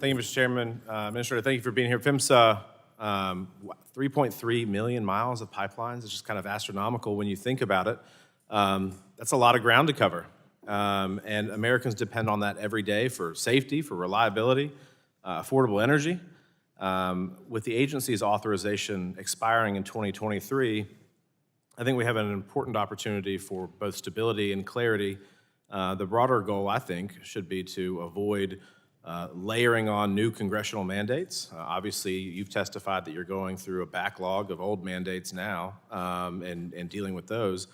Thank you, Mr. Chairman. Administrator, thank you for being here. PHMSA, 3.3 million miles of pipelines. It's just kind of astronomical when you think about it. That's a lot of ground to cover. And Americans depend on that every day for safety, for reliability, affordable energy. With the agency's authorization expiring in 2023, I think we have an important opportunity for both stability and clarity. The broader goal, I think, should be to avoid layering on new congressional mandates. Obviously, you've testified that you're going through a backlog of old mandates now and dealing with those.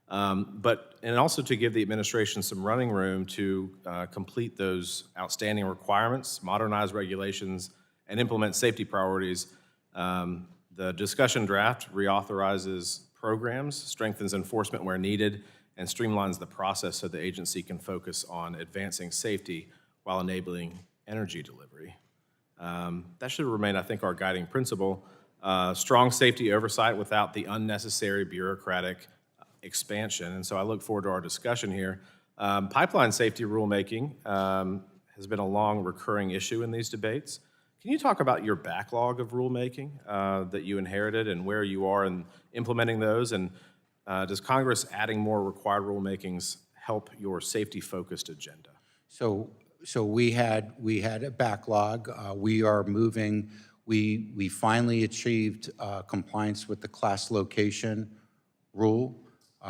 And also to give the administration some running room to complete those outstanding requirements, modernize regulations, and implement safety priorities. The discussion draft reauthorizes programs, strengthens enforcement where needed, and streamlines the process so the agency can focus on advancing safety while enabling energy delivery. That should remain, I think, our guiding principle. Strong safety oversight without the unnecessary bureaucratic expansion, and so I look forward to our discussion here. Pipeline safety rulemaking has been a long recurring issue in these debates. Can you talk about your backlog of rulemaking that you inherited and where you are in implementing those? And does Congress adding more required rulemakings help your safety-focused agenda? So we had a backlog. We are moving. We finally achieved compliance with the class location rule,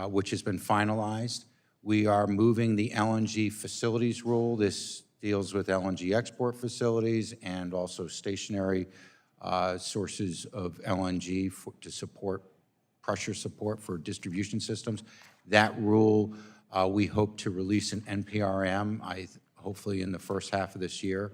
which has been finalized. We are moving the LNG facilities rule. This deals with LNG export facilities and also stationary sources of LNG to support pressure support for distribution systems. That rule, we hope to release an NPRM, hopefully in the first half of this year.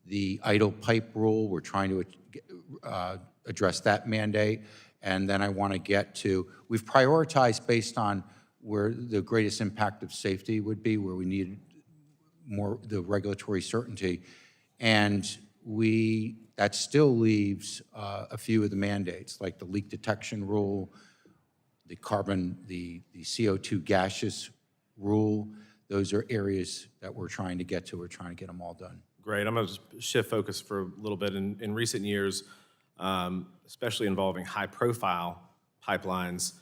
The idle pipe rule, we're trying to address that mandate. And then I want to get to, we've prioritized based on where the greatest impact of safety would be, where we need more the regulatory certainty. And that still leaves a few of the mandates, like the leak detection rule, the CO2 gaseous rule. Those are areas that we're trying to get to. We're trying to get them all done. Great. I'm going to shift focus for a little bit. In recent years, especially involving high-profile pipelines,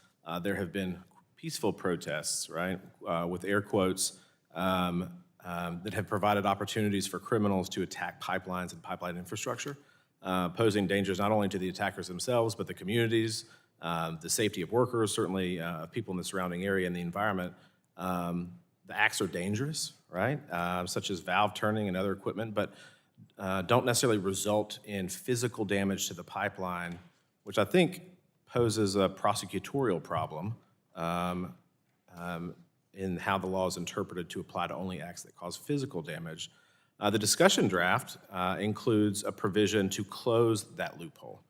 there have been peaceful protests, right, with air quotes, that have provided opportunities for criminals to attack pipelines and pipeline infrastructure, posing dangers not only to the attackers themselves, but the communities, the safety of workers, certainly people in the surrounding area and the environment. The acts are dangerous, right, such as valve turning and other equipment, but don't necessarily result in physical damage to the pipeline, which I think poses a prosecutorial problem in how the law is interpreted to apply to only acts that cause physical damage. The discussion draft includes a provision to close that loophole.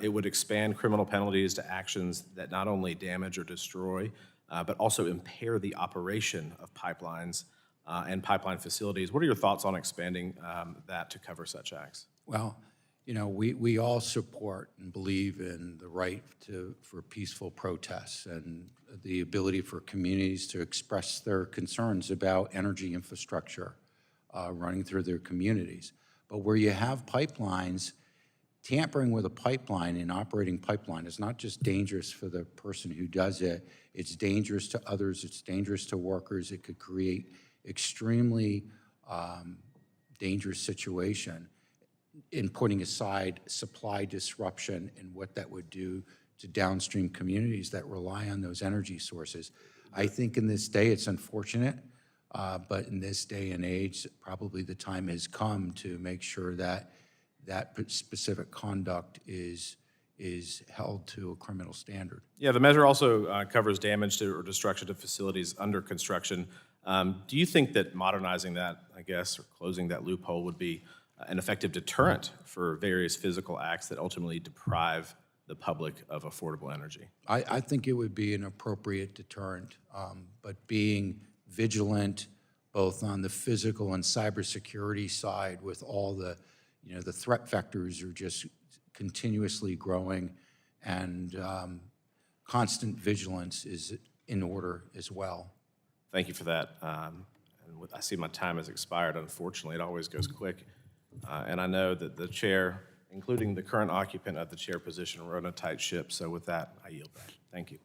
It would expand criminal penalties to actions that not only damage or destroy, but also impair the operation of pipelines and pipeline facilities. What are your thoughts on expanding that to cover such acts? Well, you know, we all support and believe in the right for peaceful protests and the ability for communities to express their concerns about energy infrastructure running through their communities. But where you have pipelines, tampering with a pipeline and operating pipeline is not just dangerous for the person who does it, it's dangerous to others, it's dangerous to workers, it could create extremely dangerous situation in putting aside supply disruption and what that would do to downstream communities that rely on those energy sources. I think in this day, it's unfortunate, but in this day and age, probably the time has come to make sure that that specific conduct is held to a criminal standard. Yeah, the measure also covers damage to or destruction to facilities under construction. Do you think that modernizing that, I guess, or closing that loophole would be an effective deterrent for various physical acts that ultimately deprive the public of affordable energy? I think it would be an appropriate deterrent, but being vigilant both on the physical and cybersecurity side with all the, the threat vectors are just continuously growing, and constant vigilance is in order as well. Thank you for that. And I see my time has expired, unfortunately. It always goes quick. And I know that the chair, including the current occupant of the chair position, are on a tight ship. So with that, I yield back. Thank you.